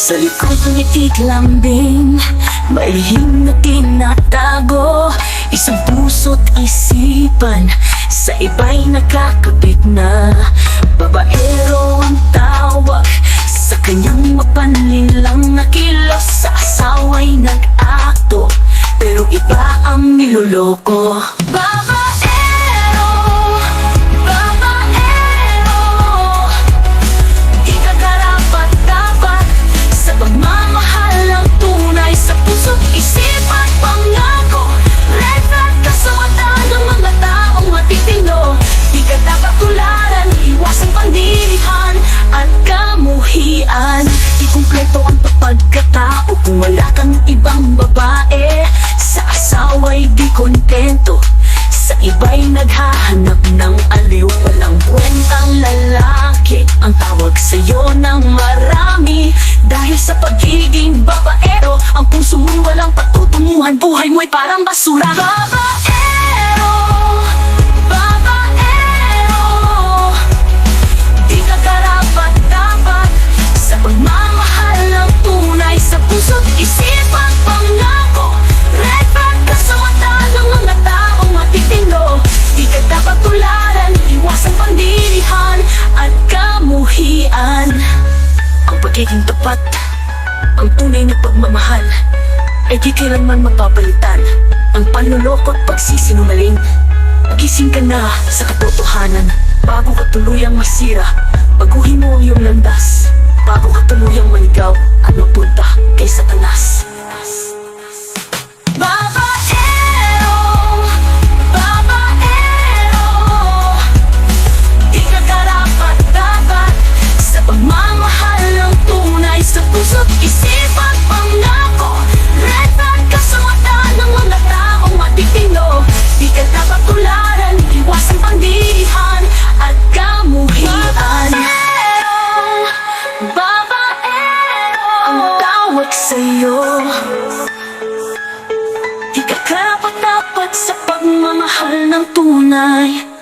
Sa likod ng itik lambing, may lihim na tinatago. Isang puso't isipan, sa iba'y nakakabit na. Babaero ang tawag, sa kanyang mapanlilang na kilos. Sa asawa'y nag-akto, pero iba ang niloloko. Babaero, babaero, di ka karapat-dapat sa pagmamahal ng tunay. Sa puso't isip at pangako, red flag ka sa mata ng mga taong matitino. Di ka dapat tularan, iwasang pandirihan at kamuhian. Di kumpleto ang pagkatao kung wala kang ibang babae. Sa asawa'y di kontento, sa iba'y naghahanap ng aliw. Walang kwentang lalaki ang tawag sa'yo ng marami. Dahil sa pagiging babaero, ang puso mo walang patutunguhan. Buhay mo'y parang basura. Babaero, babaero, di ka karapat-dapat sa pagmamahal ng tunay. Sa puso't isip at pangako, red flag ka sa mata ng mga taong matitino. Di ka dapat tularan, iwasang pandirihan at kamuhian. Ang pagiging tapat, ang tunay na pagmamahal, ay di kailanman mapapalitan. Ang panloloko at pagsisinungaling, magising ka na sa katotohanan. Bago ka tuluyang masira, baguhin mo ang iyong landas. Bago ka tuluyang manigaw at mapunta kay Satanas. Babaero, babaero, di ka karapat-dapat sa pagmamahal ng tunay. Sa puso't isip at pangako, red flag ka sa mata ng mga taong matitino. Di ka dapat tularan, iwasang pandirihan at kamuhian. Babaero, ang tawag sa'yo. Di ka karapat-dapat sa pagmamahal ng tunay.